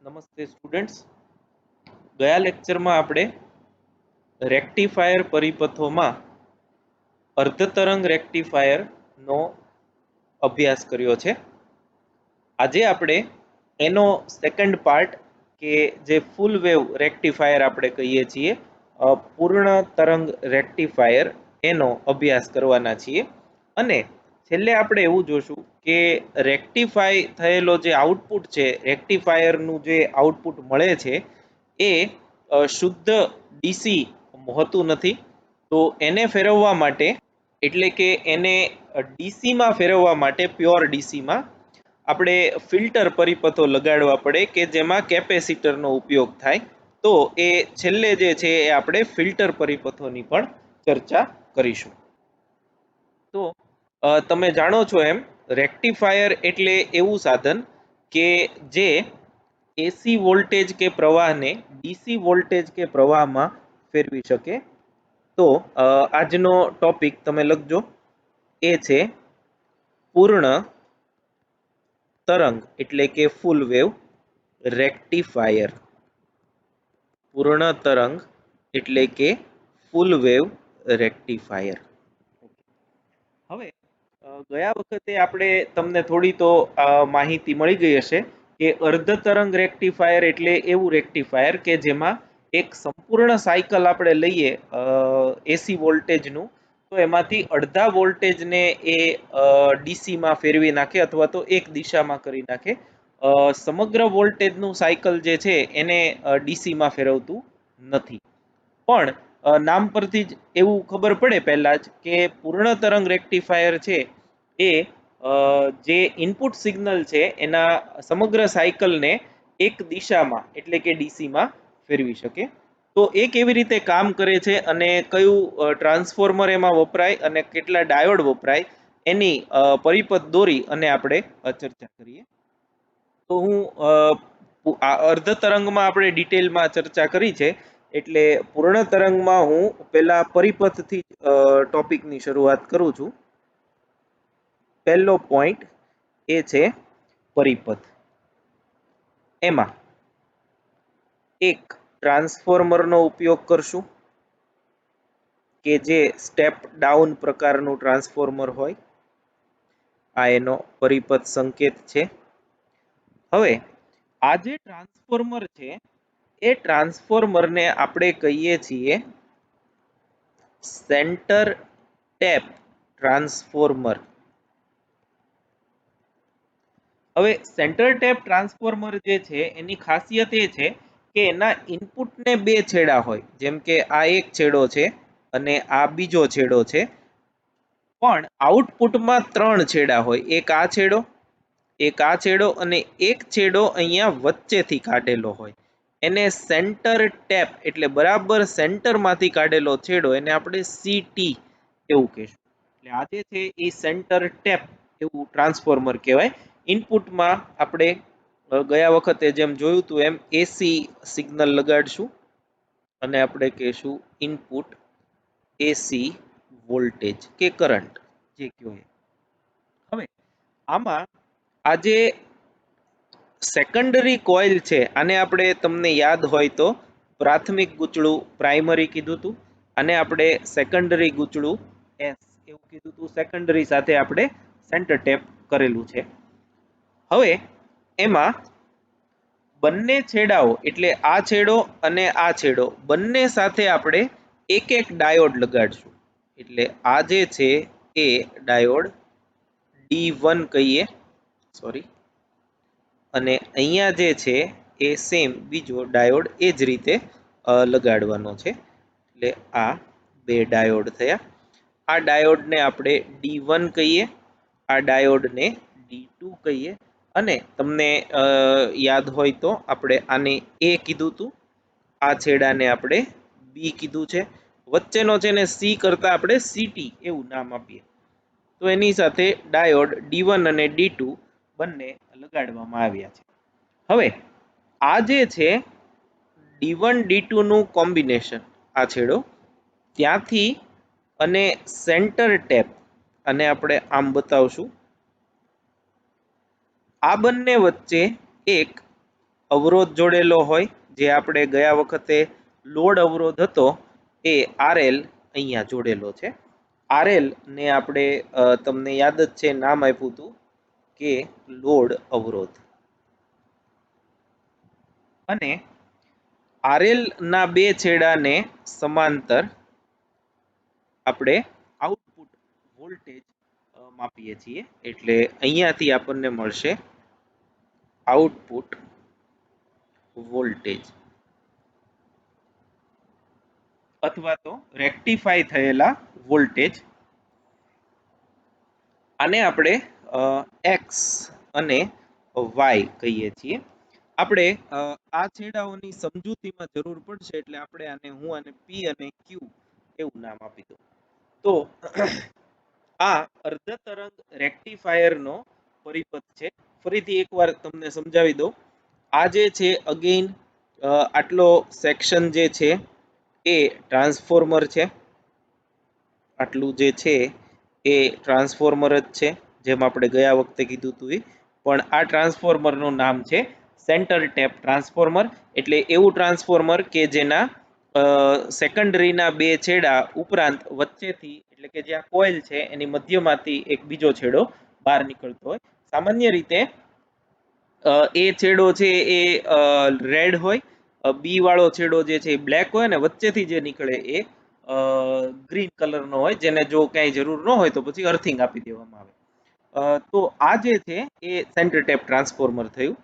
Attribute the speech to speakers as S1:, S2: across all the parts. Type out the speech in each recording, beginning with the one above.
S1: નમસ્તે સ્ટુડન્ટ્સ. ગયા લેક્ચરમાં આપણે રેક્ટિફાયર પરિપથોમાં અર્ધ તરંગ રેક્ટિફાયરનો અભ્યાસ કર્યો છે. આજે આપણે એનો સેકન્ડ પાર્ટ કે જે ફૂલ વેવ રેક્ટિફાયર આપણે કહીએ છીએ, પૂર્ણ તરંગ રેક્ટિફાયર, એનો અભ્યાસ કરવાના છીએ. અને છેલ્લે આપણે એવું જોશું કે રેક્ટિફાય થયેલો જે આઉટપુટ છે, રેક્ટિફાયરનું જે આઉટપુટ મળે છે એ શુદ્ધ ડીસી હોતું નથી. તો એને ફેરવવા માટે, એટલે કે એને ડીસીમાં ફેરવવા માટે, પ્યોર ડીસીમાં આપણે ફિલ્ટર પરિપથો લગાડવા પડે કે જેમાં કેપેસિટરનો ઉપયોગ થાય. તો એ છેલ્લે જે છે એ આપણે ફિલ્ટર પરિપથોની પણ ચર્ચા કરીશું. તો તમે જાણો છો એમ, રેક્ટિફાયર એટલે એવું સાધન કે જે એસી વોલ્ટેજ કે પ્રવાહને ડીસી વોલ્ટેજ કે પ્રવાહમાં ફેરવી શકે. તો આજનો ટોપિક તમે લખજો, એ છે પૂર્ણ તરંગ એટલે કે ફૂલ વેવ રેક્ટિફાયર. પૂર્ણ તરંગ એટલે કે ફૂલ વેવ રેક્ટિફાયર. હવે ગયા વખતે આપણે તમને થોડી તો માહિતી મળી ગઈ હશે કે અર્ધ તરંગ રેક્ટિફાયર એટલે એવું રેક્ટિફાયર કે જેમાં એક સંપૂર્ણ સાયકલ આપણે લઈએ એસી વોલ્ટેજનું, તો એમાંથી અડધા વોલ્ટેજને એ ડીસીમાં ફેરવી નાખે અથવા તો એક દિશામાં કરી નાખે. સમગ્ર વોલ્ટેજનું સાયકલ જે છે એને ડીસીમાં ફેરવતું નથી. પણ નામ પરથી જ એવું ખબર પડે પહેલા જ કે પૂર્ણ તરંગ રેક્ટિફાયર છે એ જે ઇનપુટ સિગ્નલ છે એના સમગ્ર સાયકલને એક દિશામાં એટલે કે ડીસીમાં ફેરવી શકે. તો એ કેવી રીતે કામ કરે છે અને કયું ટ્રાન્સફોર્મર એમાં વપરાય અને કેટલા ડાયોડ વપરાય, એની પરિપથ દોરી અને આપણે ચર્ચા કરીએ. તો હું અર્ધ તરંગમાં આપણે ડિટેલમાં ચર્ચા કરી છે, એટલે પૂર્ણ તરંગમાં હું પેલા પરિપથથી ટોપિકની શરૂઆત કરું છું. પહેલો પોઈન્ટ એ છે પરિપથ. એમાં એક ટ્રાન્સફોર્મરનો ઉપયોગ કરશું કે જે સ્ટેપ ડાઉન પ્રકારનું ટ્રાન્સફોર્મર હોય. આ એનો પરિપથ સંકેત છે. હવે આ જે ટ્રાન્સફોર્મર છે એ ટ્રાન્સફોર્મરને આપણે કહીએ છીએ સેન્ટર ટેપ ટ્રાન્સફોર્મર. હવે સેન્ટર ટેપ ટ્રાન્સફોર્મર જે છે એની ખાસિયત એ છે કે એના ઇનપુટને બે છેડા હોય, જેમ કે આ એક છેડો છે અને આ બીજો છેડો છે. પણ આઉટપુટમાં ત્રણ છેડા હોય, એક આ છેડો, એક આ છેડો અને એક છેડો અહીંયા વચ્ચેથી કાઢેલો હોય. એને સેન્ટર ટેપ એટલે બરાબર સેન્ટરમાંથી કાઢેલો છેડો, એને આપણે સીટી એવું કહેશું. એટલે આ જે છે એ સેન્ટર ટેપ એવું ટ્રાન્સફોર્મર કહેવાય. ઇનપુટમાં આપણે ગયા વખતે જેમ જોયું હતું એમ એસી સિગ્નલ લગાડશું અને આપણે કહેશું ઇનપુટ એસી વોલ્ટેજ કે કરંટ, જે કહો એ. હવે આમાં આ જે સેકન્ડરી કોઇલ છે, આને આપણે તમને યાદ હોય તો પ્રાથમિક ગૂંચળું પ્રાઇમરી કીધું હતું, અને આપણે સેકન્ડરી ગૂંચળું એસ એવું કીધું હતું. સેકન્ડરી સાથે આપણે સેન્ટર ટેપ કરેલું છે. હવે એમાં બંને છેડાઓ એટલે આ છેડો અને આ છેડો બંને સાથે આપણે એક એક ડાયોડ લગાડશું. એટલે આ જે છે એ ડાયોડ D1 કહીએ, સોરી, અને અહીંયા જે છે એ સેમ બીજો ડાયોડ એ જ રીતે લગાડવાનો છે. એટલે આ બે ડાયોડ થયા. આ ડાયોડને આપણે D1 કહીએ, આ ડાયોડને D2 કહીએ, અને તમને યાદ હોય તો આપણે આને A કીધું હતું, આ છેડાને આપણે B કીધું છે, વચ્ચેનો છે ને C કરતા આપણે CT એવું નામ આપીએ. તો એની સાથે ડાયોડ D1 અને D2 બંને લગાડવામાં આવ્યા છે. હવે આ જે છે D1 D2 નું કોમ્બિનેશન, આ છેડો ત્યાંથી અને સેન્ટર ટેપ, અને આપણે આમ બતાવશું, આ બંને વચ્ચે એક અવરોધ જોડેલો હોય, જે આપણે ગયા વખતે લોડ અવરોધ હતો એ આરએલ અહીંયા જોડેલો છે. આરએલ ને આપણે તમને યાદ જ છે નામ આપ્યું હતું કે લોડ અવરોધ. અને આરએલ ના બે છેડાને સમાંતર આપણે આઉટપુટ વોલ્ટેજ માપીએ છીએ. એટલે અહીંયાથી આપણને મળશે આઉટપુટ વોલ્ટેજ અથવા તો રેક્ટિફાઈ થયેલા વોલ્ટેજ. આને આપણે એક્સ અને વાય કહીએ છીએ. આપણે આ છેડાઓની સમજૂતીમાં જરૂર પડશે એટલે આપણે આને હું આને પી અને ક્યુ એવું નામ આપી દઉં. તો આ અર્ધ તરંગ રેક્ટિફાયરનો પરિપથ છે. ફરીથી એકવાર તમને સમજાવી દઉં. આ જે છે અગેઇન આટલો સેક્શન જે છે એ ટ્રાન્સફોર્મર છે. આટલું જે છે એ ટ્રાન્સફોર્મર જ છે, જેમ આપણે ગયા વખતે કીધું હતું એ. પણ આ ટ્રાન્સફોર્મરનું નામ છે સેન્ટર ટેપ ટ્રાન્સફોર્મર. એટલે એવું ટ્રાન્સફોર્મર કે જેના સેકન્ડરીના બે છેડા ઉપરાંત વચ્ચેથી, એટલે કે જ્યાં કોઇલ છે એની મધ્યમાંથી એક બીજો છેડો બહાર નીકળતો હોય. સામાન્ય રીતે એ છેડો છે એ રેડ હોય, બી વાળો છેડો જે છે એ બ્લેક હોય, અને વચ્ચેથી જે નીકળે એ ગ્રીન કલરનો હોય, જેને જો ક્યાંય જરૂર ન હોય તો પછી અર્થિંગ આપી દેવામાં આવે. તો આ જે છે એ સેન્ટર ટેપ ટ્રાન્સફોર્મર થયું.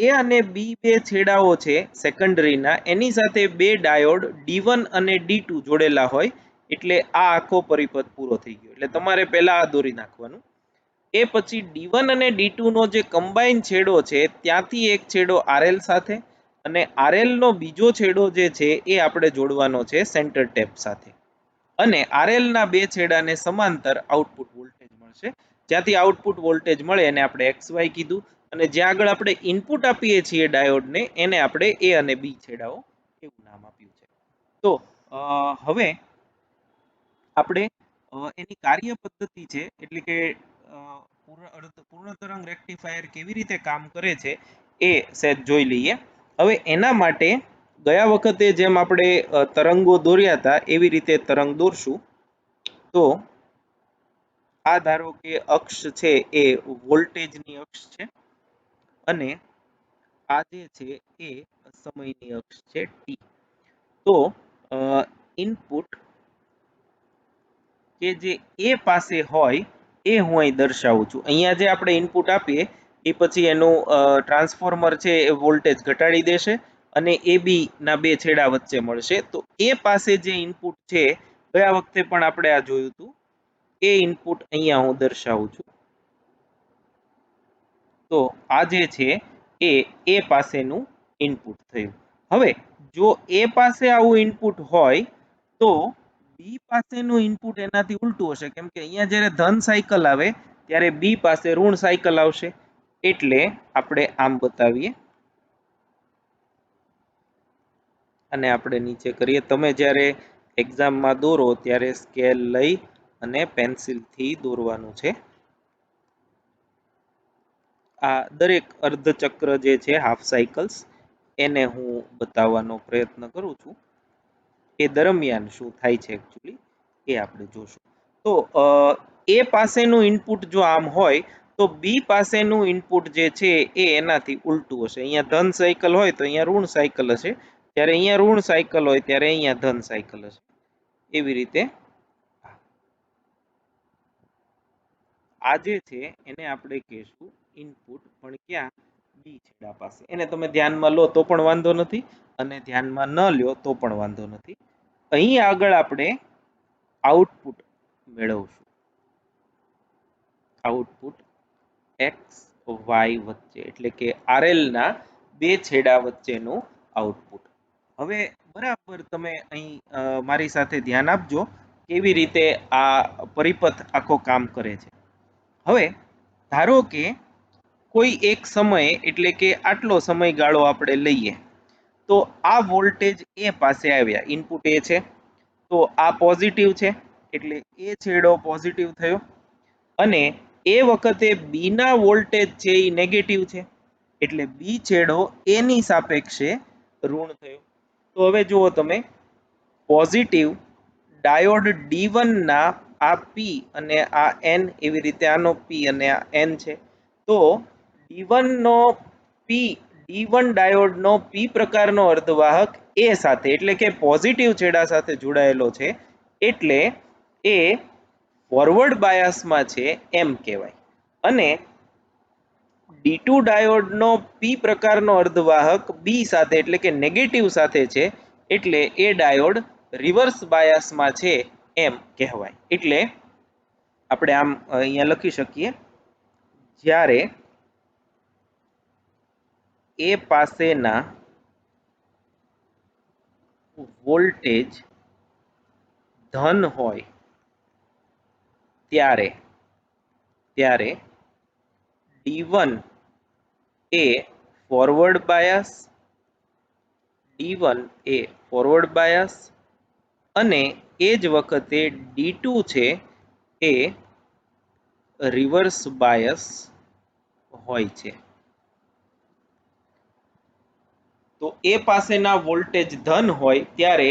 S1: એ અને બી બે છેડાઓ છે સેકન્ડરીના, એની સાથે બે ડાયોડ D1 અને D2 જોડેલા હોય. એટલે આ આખો પરિપથ પૂરો થઈ ગયો. એટલે તમારે પહેલા આ દોરી નાખવાનું. એ પછી D1 અને D2 નો જે કમ્બાઈન છેડો છે ત્યાંથી એક છેડો RL સાથે, અને RL નો બીજો છેડો જે છે એ આપણે જોડવાનો છે સેન્ટર ટેપ સાથે. અને RL ના બે છેડાને સમાંતર આઉટપુટ વોલ્ટેજ મળશે. જ્યાંથી આઉટપુટ વોલ્ટેજ મળે એને આપણે XY કીધું, અને જ્યાં આગળ આપણે ઇનપુટ આપીએ છીએ ડાયોડને એને આપણે A અને B છેડાઓ એવું નામ આપ્યું છે. તો હવે આપણે એની કાર્ય પદ્ધતિ છે, એટલે કે પૂર્ણ તરંગ રેક્ટિફાયર કેવી રીતે કામ કરે છે એ સેટ જોઈ લઈએ. હવે એના માટે ગયા વખતે જેમ આપણે તરંગો દોર્યા હતા એવી રીતે તરંગ દોરશું. તો આ ધારો કે અક્ષ છે એ વોલ્ટેજની અક્ષ છે, અને આ જે છે એ સમયની અક્ષ છે ટી. તો ઇનપુટ કે જે એ પાસે હોય એ હું અહીં દર્શાવું છું. અહીંયા જે આપણે ઇનપુટ આપીએ એ પછી એનું ટ્રાન્સફોર્મર છે એ વોલ્ટેજ ઘટાડી દેશે, અને એ બી ના બે છેડા વચ્ચે મળશે. તો એ પાસે જે ઇનપુટ છે, ગયા વખતે પણ આપણે આ જોયું હતું, એ ઇનપુટ અહીંયા હું દર્શાવું છું. તો આ જે છે એ પાસેનું ઇનપુટ થયું. હવે જો એ પાસે આવું ઇનપુટ હોય તો બી પાસેનું ઇનપુટ એનાથી ઉલટું હશે, કેમ કે અહીંયા જ્યારે ધન સાયકલ આવે ત્યારે બી પાસે ઋણ સાયકલ આવશે. એટલે આપણે આમ બતાવીએ અને આપણે નીચે કરીએ. તમે જ્યારે એક્ઝામમાં દોરો ત્યારે સ્કેલ લઈ અને પેન્સિલથી દોરવાનું છે. આ દરેક અર્ધચક્ર જે છે હાફ સાયકલ્સ એને હું બતાવવાનો પ્રયત્ન કરું છું. એ દરમિયાન શું થાય છે એકચ્યુઅલી એ આપણે જોશું. તો એ પાસેનું ઇનપુટ જો આમ હોય તો બી પાસેનું ઇનપુટ જે છે એ એનાથી ઉલટું હશે. અહીંયા ધન સાયકલ હોય તો અહીંયા ઋણ સાયકલ હશે, ત્યારે અહીંયા ઋણ સાયકલ હોય ત્યારે અહીંયા ધન સાયકલ હશે. એવી રીતે આ જે છે એને આપણે કહીશું ઇનપુટ, પણ ક્યાં? બી છેડા પાસે. એને તમે ધ્યાનમાં લો તો પણ વાંધો નથી, અને ધ્યાનમાં ન લ્યો તો પણ વાંધો નથી. અહીં આગળ આપણે આઉટપુટ મેળવશું. આઉટપુટ એક્સ વાય વચ્ચે, એટલે કે આરએલ ના બે છેડા વચ્ચેનું આઉટપુટ. હવે બરાબર તમે અહીં મારી સાથે ધ્યાન આપજો કેવી રીતે આ પરિપથ આખો કામ કરે છે. હવે ધારો કે કોઈ એક સમયે, એટલે કે આટલો સમયગાળો આપણે લઈએ, તો આ વોલ્ટેજ એ પાસે આવ્યા, ઇનપુટ એ છે તો આ પોઝિટિવ છે, એટલે એ છેડો પોઝિટિવ થયો. અને એ વખતે બી ના વોલ્ટેજ છે એ નેગેટિવ છે, એટલે બી છેડો એ ની સાપેક્ષે ઋણ થયો. તો હવે જુઓ તમે, પોઝિટિવ ડાયોડ D1 ના આ P અને આ N, એવી રીતે આનો P અને આ N છે. તો D1 નો P, D1 ડાયોડનો P પ્રકારનો અર્ધવાહક એ સાથે, એટલે કે પોઝિટિવ છેડા સાથે જોડાયેલો છે, એટલે એ ફોરવર્ડ બાયસમાં છે એમ કહેવાય. અને D2 ડાયોડનો P પ્રકારનો અર્ધવાહક B સાથે, એટલે કે નેગેટિવ સાથે છે, એટલે એ ડાયોડ રિવર્સ બાયસમાં છે એમ કહેવાય. એટલે આપણે આમ અહીંયા લખી શકીએ, જ્યારે એ પાસેના વોલ્ટેજ ધન હોય ત્યારે D1 એ ફોરવર્ડ બાયસ, D1 એ ફોરવર્ડ બાયસ, અને એ જ વખતે D2 છે એ રિવર્સ બાયસ હોય છે. તો એ પાસેના વોલ્ટેજ ધન હોય ત્યારે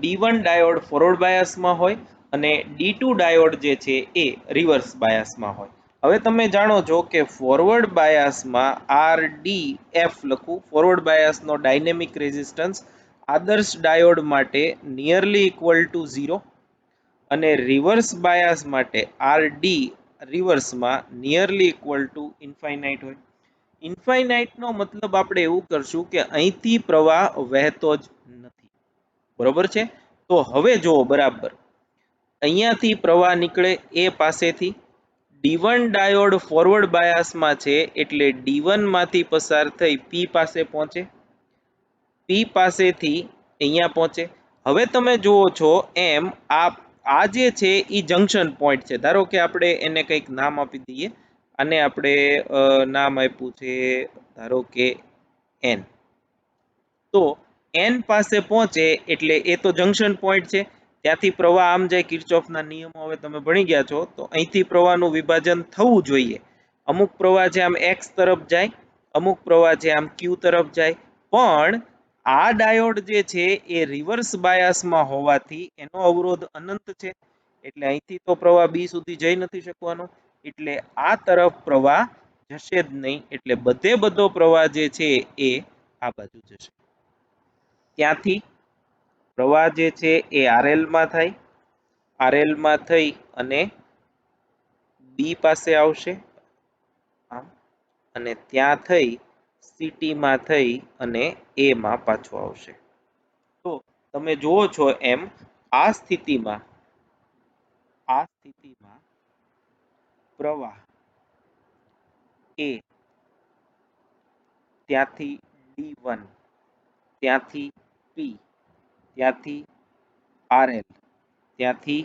S1: D1 ડાયોડ ફોરવર્ડ બાયસમાં હોય અને D2 ડાયોડ જે છે એ રિવર્સ બાયસમાં હોય. હવે તમે જાણો છો કે ફોરવર્ડ બાયસમાં RDF લખવું, ફોરવર્ડ બાયસનો ડાયનેમિક રેઝિસ્ટન્સ આદર્શ ડાયોડ માટે નિયરલી ઇક્વલ ટુ 0, અને રિવર્સ બાયસ માટે RD રિવર્સમાં નિયરલી ઇક્વલ ટુ ઇન્ફાઇનાઇટ હોય. ઇન્ફાઇનાઇટ નો મતલબ આપણે એવું કરશું કે અહીંથી પ્રવાહ વહેતો જ નથી. બરોબર છે? તો હવે જુઓ બરાબર, અહીંયાથી પ્રવાહ નીકળે એ પાસેથી, D1 ડાયોડ ફોરવર્ડ બાયસમાં છે, એટલે D1 માંથી પસાર થઈ P પાસે પહોંચે, P પાસેથી અહીંયા પહોંચે. હવે તમે જુઓ છો એમ આ જે છે એ જંકશન પોઈન્ટ છે. ધારો કે આપણે એને કંઈક નામ આપી દઈએ, અને આપણે નામ આપ્યું છે ધારો કે N. તો N પાસે પહોંચે એટલે એ તો જંકશન પોઈન્ટ છે, ત્યાંથી પ્રવાહ આમ જાય. કિર્ચોફના નિયમો હવે તમે ભણી ગયા છો, તો અહીંથી પ્રવાહનું વિભાજન થવું જોઈએ. અમુક પ્રવાહ છે આમ X તરફ જાય, અમુક પ્રવાહ છે આમ Q તરફ જાય, પણ આ ડાયોડ જે છે એ રિવર્સ બાયસમાં હોવાથી એનો અવરોધ અનંત છે, એટલે અહીંથી તો પ્રવાહ B સુધી જઈ નથી શકવાનો, એટલે આ તરફ પ્રવાહ જશે જ નહીં. એટલે બધો પ્રવાહ જે છે એ આ બાજુ જશે. ત્યાંથી પ્રવાહ જે છે એ RL માં થાય, RL માં થઈ અને B પાસે આવશે આમ, અને ત્યાં થઈ CT માં થઈ અને A માં પાછો આવશે. તો તમે જુઓ છો એમ આ સ્થિતિમાં પ્રવાહ A ત્યાંથી D1, ત્યાંથી P, ત્યાંથી RL, ત્યાંથી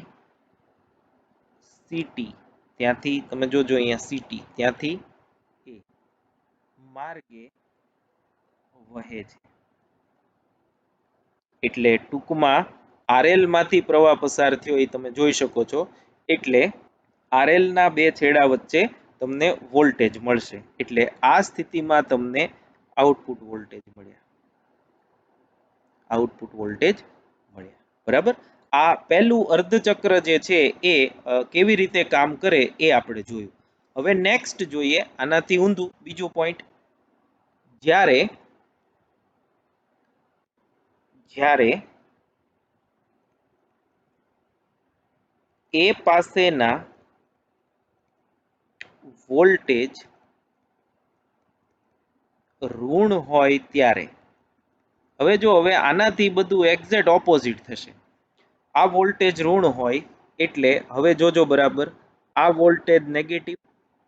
S1: CT, ત્યાંથી તમે જોજો અહીંયા CT, ત્યાંથી A માર્ગે વહે છે. એટલે ટૂંકમાં RL માંથી પ્રવાહ પસાર થયો એ તમે જોઈ શકો છો. એટલે RL ના બે છેડા વચ્ચે તમને વોલ્ટેજ મળશે. એટલે આ સ્થિતિમાં તમને આઉટપુટ વોલ્ટેજ મળ્યા. બરાબર? આ પહેલું અર્ધચક્ર જે છે એ કેવી રીતે કામ કરે એ આપણે જોયું. હવે નેક્સ્ટ જોઈએ આનાથી ઊંધું બીજો પોઈન્ટ. જ્યારે એ પાસેના વોલ્ટેજ ઋણ હોય ત્યારે, હવે જો હવે આનાથી બધું એક્ઝેક્ટ ઓપોઝિટ થશે. આ વોલ્ટેજ ઋણ હોય એટલે હવે જોજો બરાબર, આ વોલ્ટેજ નેગેટિવ,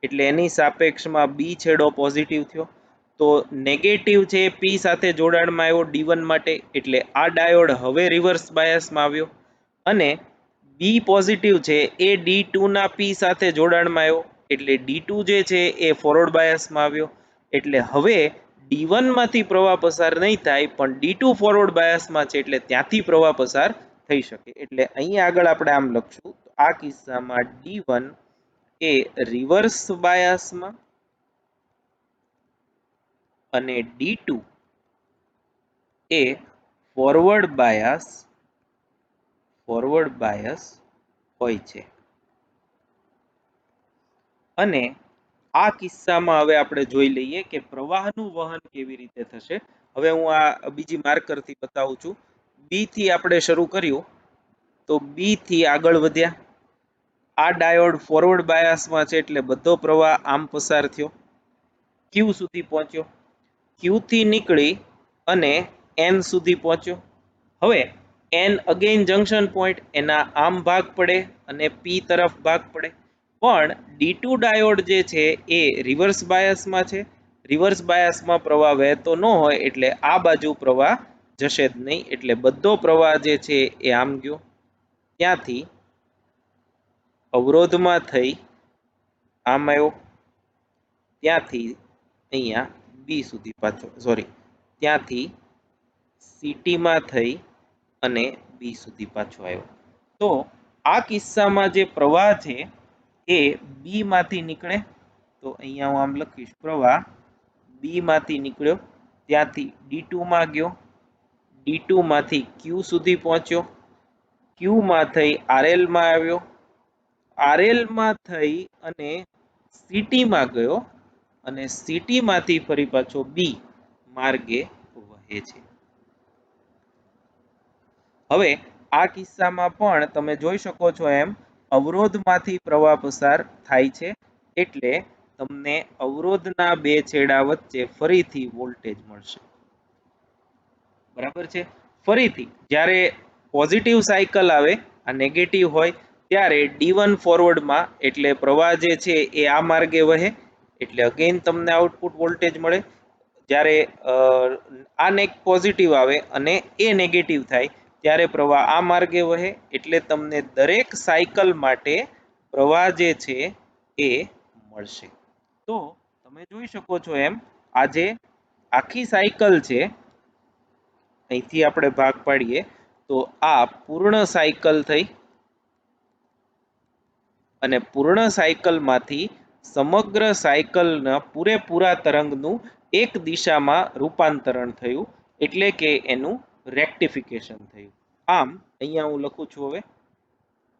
S1: એટલે એની સાપેક્ષમાં B છેડો પોઝિટિવ થયો. તો નેગેટિવ છે P સાથે જોડાણમાં આવ્યો D1 માટે, એટલે આ ડાયોડ હવે રિવર્સ બાયસમાં આવ્યો. અને B પોઝિટિવ છે એ D2 ના P સાથે જોડાણમાં આવ્યો, એટલે D2 જે છે એ ફોરવર્ડ બાયસમાં આવ્યો. એટલે હવે D1 માંથી પ્રવાહ પસાર નહીં થાય, પણ D2 ફોરવર્ડ બાયસમાં છે, એટલે ત્યાંથી પ્રવાહ પસાર થઈ શકે. એટલે અહીંયા આગળ આપણે આમ લખશું, આ કિસ્સામાં D1 એ રિવર્સ બાયસમાં અને D2 એ ફોરવર્ડ બાયસ હોય છે. અને આ કિસ્સામાં હવે આપણે જોઈ લઈએ કે પ્રવાહનું વહન કેવી રીતે થશે. હવે હું આ બીજી માર્કરથી બતાવું છું. બી થી આપણે શરૂ કર્યું, તો બી થી આગળ વધ્યા. આ ડાયોડ ફોરવર્ડ બાયસમાં છે એટલે બધો પ્રવાહ આમ પસાર થયો, ક્યુ સુધી પહોંચ્યો. ક્યુ થી નીકળી અને એન સુધી પહોંચ્યો. હવે એન અગેન જંકશન પોઈન્ટ, એના આમ ભાગ પડે અને પી તરફ ભાગ પડે. પણ D2 ડાયોડ જે છે એ રિવર્સ બાયસમાં છે. રિવર્સ બાયસમાં પ્રવાહ વહેતો ન હોય એટલે આ બાજુ પ્રવાહ જશે જ નહીં, એટલે બધો પ્રવાહ જે છે એ આમ ગયો. ત્યાંથી અવરોધમાં થઈ આમ આવ્યો, ત્યાંથી અહીંયા બી સુધી પાછો, ત્યાંથી સિટીમાં થઈ અને બી સુધી પાછો આવ્યો. તો આ કિસ્સામાં જે પ્રવાહ છે એ બી માંથી નીકળે, તો અહીંયા હું આમ લખીશ, પ્રવાહ બી માંથી નીકળ્યો, ત્યાંથી D2 માં ગયો, D2 માંથી ક્યુ સુધી પહોંચ્યો, ક્યુ માં થઈ RL માં આવ્યો, RL માં થઈ અને સિટીમાં ગયો, અને સિટી માંથી ફરી પાછો બી માર્ગે વહે છે. હવે આ કિસ્સામાં પણ તમે જોઈ શકો છો એમ અવરોધમાંથી પ્રવાહ પસાર થાય છે, એટલે તમને અવરોધના બે છેડા વચ્ચે ફરીથી વોલ્ટેજ મળશે. બરાબર છે. ફરીથી જ્યારે પોઝિટિવ સાયકલ આવે, આ નેગેટિવ હોય, ત્યારે D1 ફોરવર્ડમાં એટલે પ્રવાહ જે છે એ આ માર્ગે વહે, એટલે અગેન તમને આઉટપુટ વોલ્ટેજ મળે. જ્યારે આ પોઝિટિવ આવે અને એ નેગેટિવ થાય, ત્યારે પ્રવાહ આ માર્ગે વહે, એટલે તમને દરેક સાયકલ માટે પ્રવાહ જે છે એ મળશે. તો તમે જોઈ શકો છો એમ આ જે આખી સાયકલ છે, અહીંથી આપણે ભાગ પાડીએ તો આ પૂર્ણ સાયકલ થઈ, અને પૂર્ણ સાયકલમાંથી સમગ્ર સાયકલના પૂરેપૂરા તરંગનું એક દિશામાં રૂપાંતરણ થયું, એટલે કે એનું રેક્ટિફિકેશન થયું. આમ અહીંયા હું લખું છું હવે,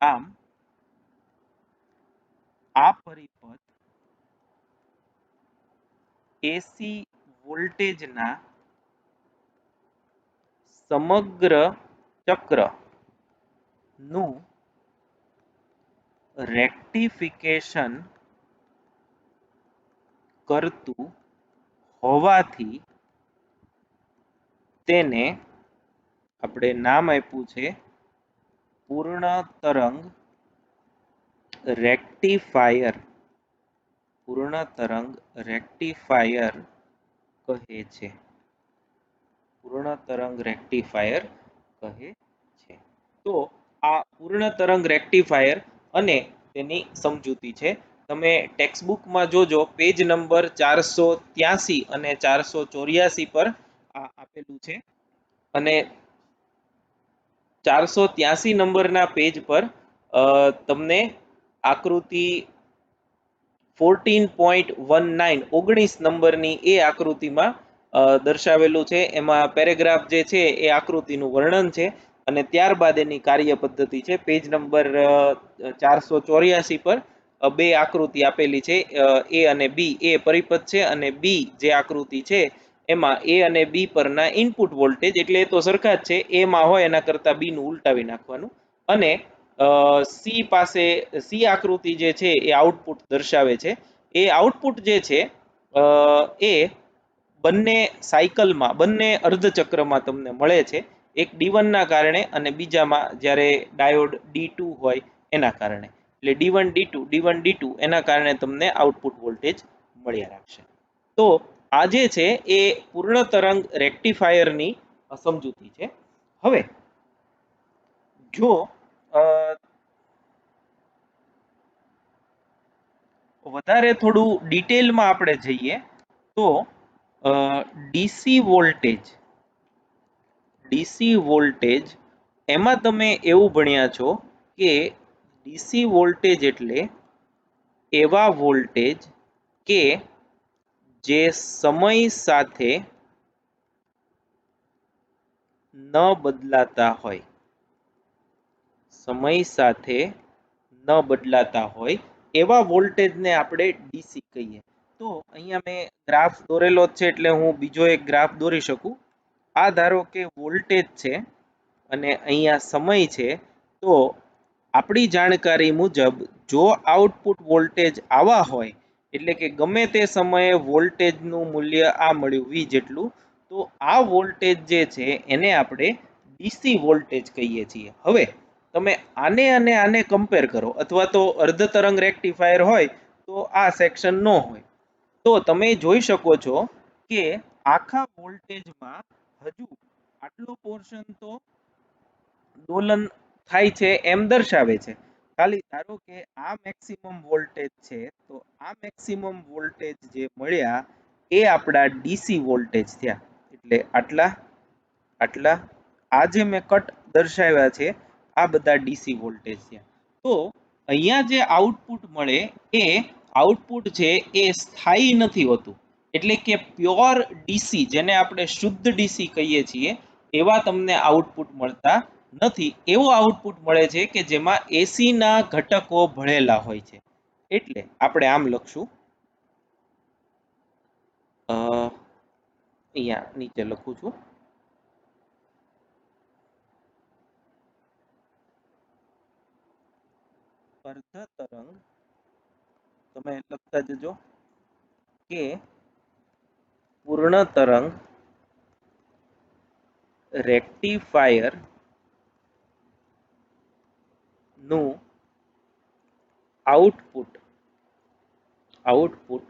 S1: આમ આ પરિપથ એસી વોલ્ટેજના સમગ્ર ચક્રનું રેક્ટિફિકેશન કરતું હોવાથી તેને આપણે નામ આપ્યું છે પૂર્ણ તરંગ રેક્ટિફાયર. પૂર્ણ તરંગ રેક્ટિફાયર કહે છે. પૂર્ણ તરંગ રેક્ટિફાયર કહે છે. તો આ પૂર્ણ તરંગ રેક્ટિફાયર અને તેની સમજૂતી છે. તમે ટેક્સ્ટ બુકમાં જોજો, પેજ નંબર 483 અને 484 પર આ આપેલું છે. અને 483 નંબરના પેજ પર તમને આકૃતિ 14.19 નંબરની એ આકૃતિમાં દર્શાવેલું છે. એમાં પેરેગ્રાફ જે છે એ આકૃતિનું વર્ણન છે, અને ત્યારબાદ એની કાર્ય પદ્ધતિ છે. પેજ નંબર 484 પર બે આકૃતિ આપેલી છે, એ અને બી. એ પરિપથ છે, અને બી જે આકૃતિ છે એમાં એ અને બી પરના ઇનપુટ વોલ્ટેજ, એટલે એ તો સરખા જ છે, એમાં હોય એના કરતા બી નું ઉલટાવી નાખવાનું. અને સી પાસે સી આકૃતિ જે છે એ આઉટપુટ દર્શાવે છે. એ આઉટપુટ જે છે એ બંને સાયકલમાં, બંને અર્ધચક્રમાં તમને મળે છે. એક D1 ના કારણે અને બીજામાં જ્યારે ડાયોડ D2 હોય એના કારણે. એટલે D1 D2 એના કારણે તમને આઉટપુટ વોલ્ટેજ મળ્યા રાખશે. તો આ જે છે એ પૂર્ણ તરંગ રેક્ટિફાયરની સમજૂતી છે. હવે જો વધારે થોડું ડિટેલમાં આપણે જઈએ તો ડીસી વોલ્ટેજ એમાં તમે એવું ભણ્યા છો કે ડીસી વોલ્ટેજ એટલે એવા વોલ્ટેજ કે જે સમય સાથે ન બદલાતા હોય, સમય સાથે ન બદલાતા હોય એવા વોલ્ટેજને આપણે ડીસી કહીએ. તો અહીંયા મેં ગ્રાફ દોરેલો જ છે એટલે હું બીજો એક ગ્રાફ દોરી શકું. આ ધારો કે વોલ્ટેજ છે અને અહીંયા સમય છે. તો આપણી જાણકારી મુજબ જો આઉટપુટ વોલ્ટેજ આવા હોય એટલે કે ગમે તે સમયે વોલ્ટેજનું મૂલ્ય આ મળ્યું V જેટલું, તો આ વોલ્ટેજ જે છે એને આપણે ડીસી વોલ્ટેજ કહીએ છીએ. હવે તમે આને અને આને કમ્પેર કરો, અથવા તો અર્ધ તરંગ રેક્ટિફાયર હોય તો આ સેક્શન ન હોય, તો તમે જોઈ શકો છો કે આખા વોલ્ટેજમાં હજુ આટલો પોર્શન તો દોલન થાય છે એમ દર્શાવે છે. ખાલી ધારો કે આ મેક્સિમમ વોલ્ટેજ છે, તો આ મેક્સિમમ વોલ્ટેજ જે મળ્યા એ આપણા ડીસી વોલ્ટેજ થયા. એટલે આટલા આટલા આ જે મેં કટ દર્શાવ્યા છે આ બધા ડીસી વોલ્ટેજ છે. તો અહીંયા જે આઉટપુટ મળે એ આઉટપુટ છે એ સ્થાયી નથી હોતું, એટલે કે પ્યોર ડીસી, જેને આપણે શુદ્ધ ડીસી કહીએ છીએ, એવા તમને આઉટપુટ મળતા નથી. એવો આઉટપુટ મળે છે કે જેમાં એસી ના ઘટકો ભળેલા હોય છે. એટલે આપણે આમ લખશું, અહીંયા નીચે લખું છું, અર્ધ તરંગ, તમે લખતા જજો કે પૂર્ણ તરંગ રેક્ટિફાયર નું આઉટપુટ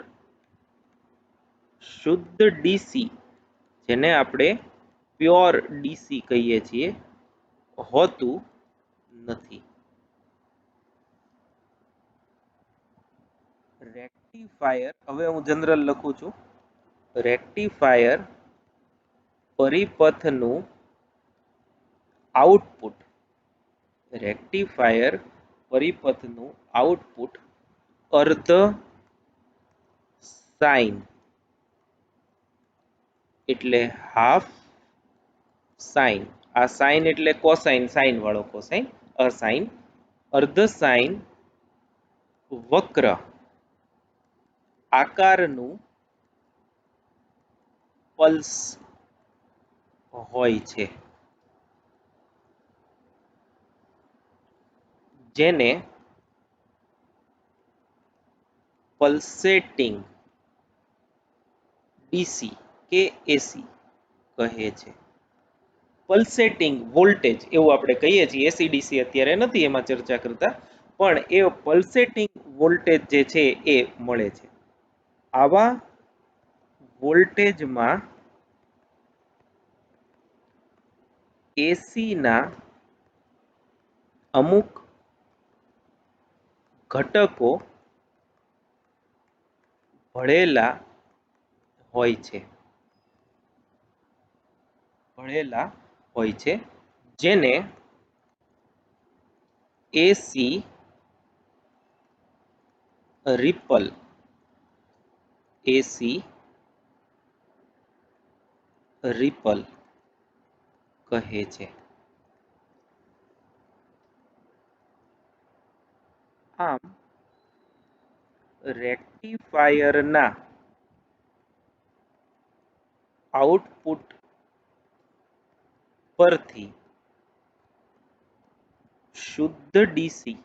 S1: શુદ્ધ ડીસી, જેને આપણે પ્યોર ડીસી કહીએ છીએ, હોતું નથી. રેક્ટિફાયર, હવે હું જનરલ લખું છું, રેક્ટિફાયર પરિપથનું આઉટપુટ, રેક્ટિફાયર પરિપથનું આઉટપુટ અર્ધ સાઇન, એટલે હાફ સાઇન, આ સાઇન એટલે કોસાઇન, સાઇન વાળો કોસાઇન, અસાઇન, અર્ધ સાઇન વક્ર આકારનું પલ્સ હોય છે, જેને પલ્સેટિંગ ડીસી કે એસી કહે છે. પલ્સેટિંગ વોલ્ટેજ એવું આપણે કહીએ છીએ, એસી ડીસી અત્યારે નથી એમાં ચર્ચા કરતા, પણ એ પલ્સેટિંગ વોલ્ટેજ જે છે એ મળે છે. આવા વોલ્ટેજમાં એસી ના અમુક ઘટકો ભળેલા હોય છે, ભળેલા હોય છે, જેને એસી રિપલ, એસી રિપલ કહે છે. આમ રેક્ટિફાયરના આઉટપુટ પરથી શુદ્ધ ડીસી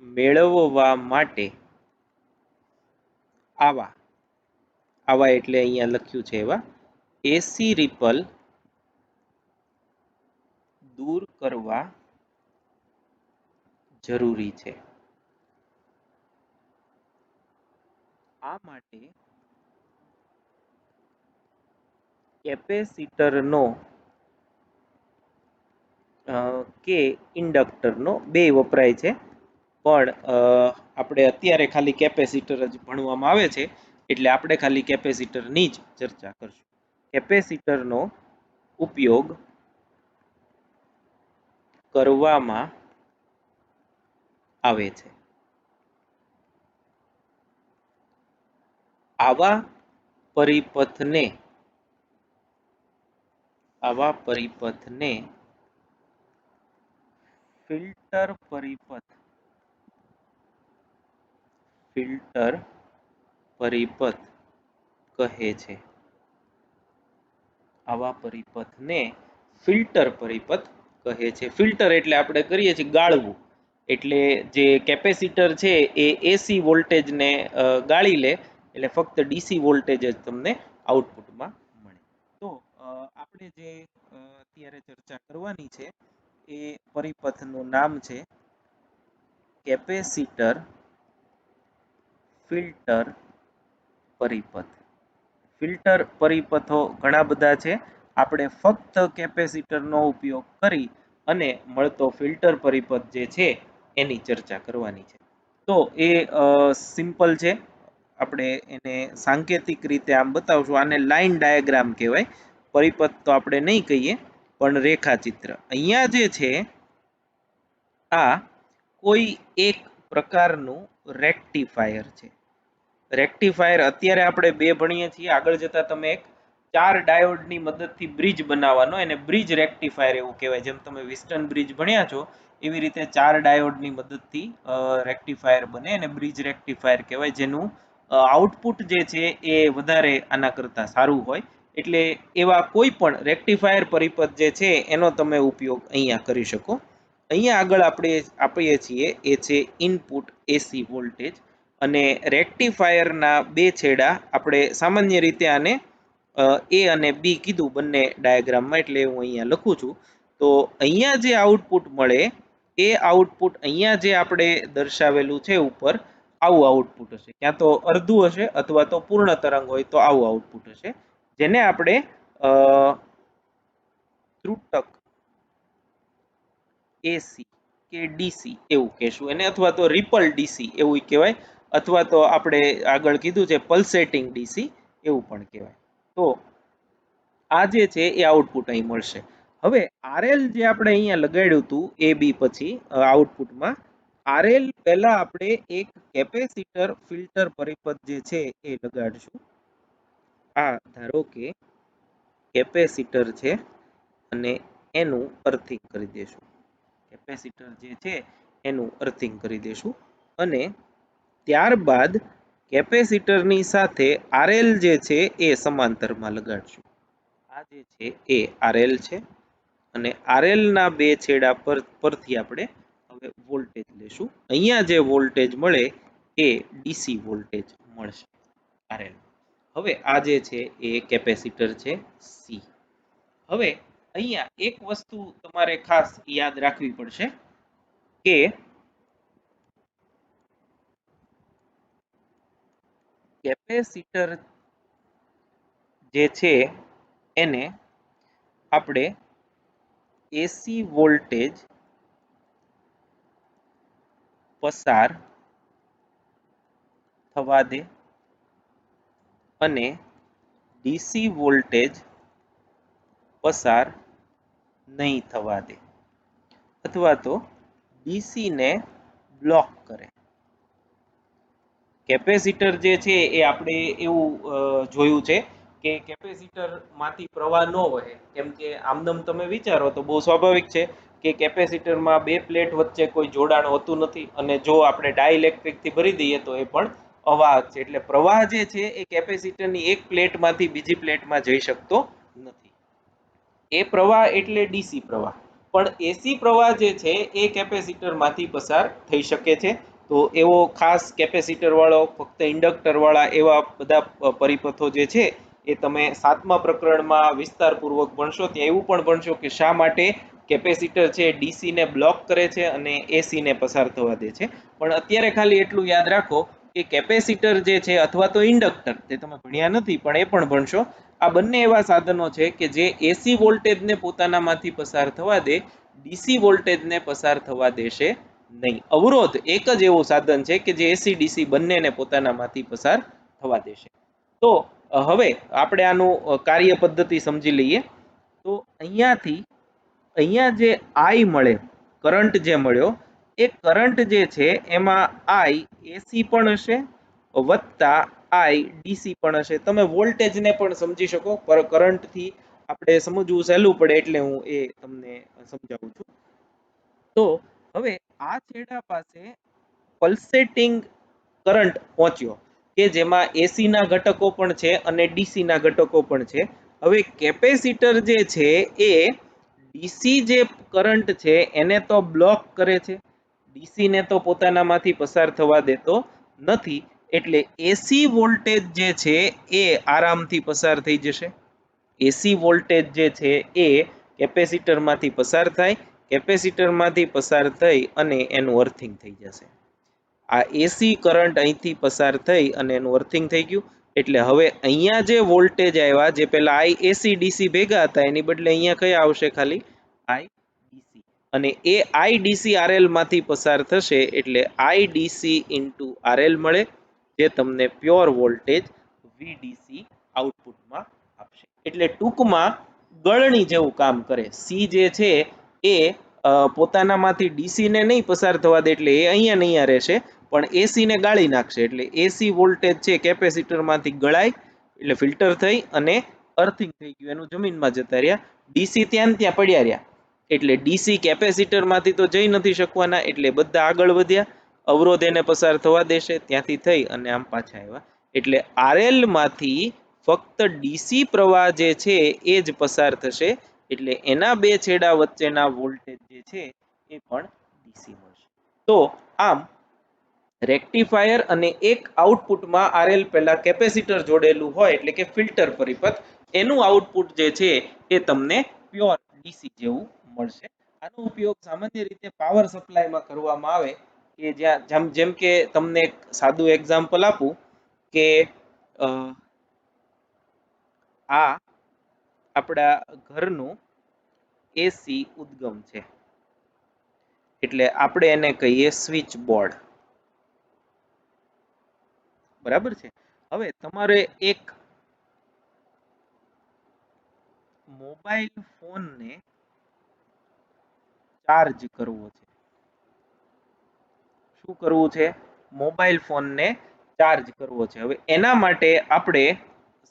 S1: મેળવવા માટે આવા આવા એટલે અહીંયા લખ્યું છે એવા એસી રિપલ દૂર કરવા જરૂરી છે. આ માટે કેપેસિટરનો કે ઇન્ડક્ટરનો બે વપરાય છે, પણ આપણે અત્યારે ખાલી કેપેસિટર જ ભણવામાં આવે છે, એટલે આપણે ખાલી કેપેસિટરની જ ચર્ચા કરશું. કેપેસિટરનો ઉપયોગ કરવામાં આવે છે. આવા પરિપથને ફિલ્ટર પરિપથ કહે છે. આવા પરિપથને ફિલ્ટર પરિપથ કહે છે. ફિલ્ટર એટલે આપણે કરીએ છીએ ગાળવું, એટલે જે કેપેસિટર છે એ એસી વોલ્ટેજને ગાળી લે, એટલે ફક્ત ડીસી વોલ્ટેજ જ તમને આઉટપુટમાં મળે. તો આપણે જે અત્યારે ચર્ચા કરવાની છે એ પરિપથનું નામ છે કેપેસિટર ફિલ્ટર પરિપથ. ફિલ્ટર પરિપથો ઘણા બધા છે. આપણે ફક્ત કેપેસિટરનો ઉપયોગ કરી અને મળતો ફિલ્ટર પરિપથ જે છે એની ચર્ચા કરવાની છે. તો એ સિમ્પલ છે. આપણે એને સાંકેતિક રીતે આમ બતાવશું. આને લાઈન ડાયાગ્રામ કહેવાય. પરિપથ તો આપણે નહીં કહીએ, પણ રેખાચિત્ર. અહીંયા જે છે આ કોઈ એક પ્રકારનું રેક્ટિફાયર છે. રેક્ટિફાયર અત્યારે આપણે બે ભણીએ છીએ, આગળ જતા તમે એક 4 ડાયોડની મદદથી બ્રિજ બનાવવાનો, એને બ્રિજ રેક્ટિફાયર એવું કહેવાય. જેમ તમે વિસ્ટન બ્રિજ ભણ્યા છો એવી રીતે 4 ડાયોડની મદદથી રેક્ટિફાયર બને, અને બ્રિજ રેક્ટિફાયર કહેવાય, જેનું આઉટપુટ જે છે એ વધારે આના કરતાં સારું હોય. એટલે એવા કોઈ પણ રેક્ટિફાયર પરિપથ જે છે એનો તમે ઉપયોગ અહીંયા કરી શકો. અહીંયા આગળ આપણે આપીએ છીએ એ છે ઇનપુટ એસી વોલ્ટેજ, અને રેક્ટિફાયરના બે છેડા આપણે સામાન્ય રીતે આને એ અને બી કીધું બંને ડાયાગ્રામમાં, એટલે હું અહીંયા લખું છું. તો અહીંયા જે આઉટપુટ મળે એ આઉટપુટ અહીંયા જે આપણે દર્શાવેલું છે ઉપર, આવું આઉટપુટ હશે. ક્યાં તો અડધું હશે અથવા તો પૂર્ણ તરંગ હોય તો આવું આઉટપુટ હશે, જેને આપણે ત્રુટક એસી કે ડીસી એવું કહેશું એને, અથવા તો રિપલ ડીસી એવું કહેવાય, અથવા તો આપણે આગળ કીધું છે પલ્સેટિંગ ડીસી એવું પણ કહેવાય. તો આ જે છે એ આઉટપુટ અહીં મળશે. હવે આરએલ જે આપણે અહીંયા લગાડ્યું હતું એ બી પછી આઉટપુટમાં, આરએલ પહેલા આપણે એક કેપેસિટર ફિલ્ટર પરિપથ જે છે એ લગાડશું. આ ધારો કે કેપેસિટર છે અને એનું અર્થિંગ કરી દેશું. કેપેસિટર જે છે એનું અર્થિંગ કરી દેશું, અને ત્યારબાદ કેપેસિટરની સાથે આરએલ જે છે એ સમાંતરમાં લગાડશું. આ જે છે એ આરએલ છે, અને આરએલ ના બે છેડા પરથી આપણે હવે વોલ્ટેજ લેશું. અહીંયા જે વોલ્ટેજ મળે એ ડીસી વોલ્ટેજ મળશે આરએલ. હવે આ જે છે એ કેપેસિટર છે સી. હવે અહીંયા એક વસ્તુ તમારે ખાસ યાદ રાખવી પડશે કે કેપેસિટર જે છે એને આપણે એસી વોલ્ટેજ પસાર થવા દે અને ડીસી વોલ્ટેજ પસાર નહીં થવા દે, અથવા તો ડીસી ને બ્લોક કરે. કેપેસિટર જે છે એ આપણે એવું જોયું છે કે કેપેસિટર માંથી પ્રવાહ ન વહે, કેમ કે આમદમ તમે વિચારો તો બહુ સ્વાભાવિક છે કે કેપેસિટરમાં બે પ્લેટ વચ્ચે કોઈ જોડાણ હોતું નથી, અને જો આપણે ડાઇલેક્ટ્રિક થી ભરી દઈએ તો એ પણ અવાહક છે. એટલે પ્રવાહ જે છે એ કેપેસિટરની એક પ્લેટમાંથી બીજી પ્લેટમાં જઈ શકતો નથી. એ પ્રવાહ એટલે ડીસી પ્રવાહ. પણ એસી પ્રવાહ જે છે એ કેપેસિટરમાંથી પસાર થઈ શકે છે. તો એવો ખાસ કેપેસિટર વાળો, ફક્ત ઇન્ડક્ટર વાળા એવા બધા પરિપથો જે છે એ તમે 7મા પ્રકરણમાં વિસ્તારપૂર્વક ભણશો. ત્યાં એવું પણ ભણશો કે શા માટે કેપેસિટર છે ડીસી ને બ્લોક કરે છે અને એસી ને પસાર થવા દે છે. પણ અત્યારે ખાલી એટલું યાદ રાખો કે કેપેસિટર જે છે અથવા તો ઇન્ડક્ટર, તે તમે ભણ્યા નથી પણ એ પણ ભણશો, આ બંને એવા સાધનો છે કે જે એસી વોલ્ટેજને પોતાનામાંથી પસાર થવા દે, ડીસી વોલ્ટેજને પસાર થવા દેશે નહીં. અવરોધ એક જ એવું સાધન છે કે જે એસી ડીસી બંનેને પોતાનામાંથી પસાર થવા દેશે. તો હવે આપણે આનું કાર્ય પદ્ધતિ સમજી લઈએ. તો અહીંયા જે આઈ મળે, કરંટ જે મળ્યો, એ કરંટ જે છે એમાં આઈ એસી પણ હશે વત્તા આઈ ડીસી પણ હશે. તમે વોલ્ટેજને પણ સમજી શકો, પર કરંટથી આપણે સમજવું સહેલું પડે એટલે હું એ તમને સમજાવું છું. તો હવે આ છેડા પાસે પલ્સેટિંગ કરંટ પહોંચ્યો કે જેમાં એસી ના ઘટકો પણ છે અને ડીસી ના ઘટકો પણ છે. હવે કેપેસિટર જે છે એ ડીસી જે કરંટ છે એને તો બ્લોક કરે છે, ડીસી ને તો પોતાનામાંથી પસાર થવા દેતો નથી, એટલે એસી વોલ્ટેજ જે છે એ આરામથી પસાર થઈ જશે. એસી વોલ્ટેજ જે છે એ કેપેસિટરમાંથી પસાર થાય, કેપેસિટરમાંથી પસાર થઈ અને એનું અર્થિંગ થઈ જશે. આ એસી કરંટ અહીંથી પસાર થઈ અને એનું અર્થિંગ થઈ ગયું, એટલે હવે અહીંયા જે વોલ્ટેજ આવ્યા, જે પેલા આઈ એસી ડીસી ભેગા હતા એની બદલે અહીંયા કયા આવશે? ખાલી આઈ ડીસી. અને એ આઈ ડીસી આરએલ માંથી પસાર થશે એટલે આઈ ડીસી ઇન્ટુ આરએલ મળે, જે તમને પ્યોર વોલ્ટેજ વીડીસી આઉટપુટમાં આપશે. એટલે ટૂંકમાં ગળણી જેવું કામ કરે. સી જે છે એ પોતાનામાંથી ડીસી ને નહીં પસાર થવા દે એટલે એ અહીંયા ને અહીંયા રહેશે, પણ એસી ને ગાળી નાખશે એટલે એસી વોલ્ટેજ છે કેપેસિટરમાંથી ગળાય એટલે ફિલ્ટર થઈ અને અર્થિંગ થઈ ગયું, એનું જમીનમાં જતા રહ્યા. ડીસી ત્યાં ત્યાં પડ્યા રહ્યા એટલે ડીસી કેપેસિટરમાંથી તો જઈ નથી શકવાના, એટલે બધા આગળ વધ્યા, અવરોધ એને પસાર થવા દેશે, ત્યાંથી થઈ અને આમ પાછા આવ્યા. એટલે આરએલ માંથી ફક્ત ડીસી પ્રવાહ જે છે એ જ પસાર થશે, એટલે એના બે છેડા વચ્ચેના વોલ્ટેજ જે છે એ પણ ડીસી મળશે. તો આમ રેક્ટિફાયર અને એક આઉટપુટમાં આરએલ પહેલા કેપેસિટર જોડેલું હોય એટલે કે ફિલ્ટર પરિપથ, એનું આઉટપુટ જે છે એ તમને પ્યોર ડીસી જેવું મળશે. આનો ઉપયોગ સામાન્ય રીતે પાવર સપ્લાયમાં કરવામાં આવે કે જ્યાં જેમ કે તમને એક સાદું એક્ઝામ્પલ આપું કે આ આપણા ઘરનું એસી ઉદ્ગમ છે, એટલે આપણે એને કહીએ સ્વિચ બોર્ડ, બરાબર છે. હવે તમારે એક મોબાઈલ ફોનને ચાર્જ કરવો છે. શું કરવું છે? મોબાઈલ ફોનને ચાર્જ કરવો છે. હવે એના માટે આપણે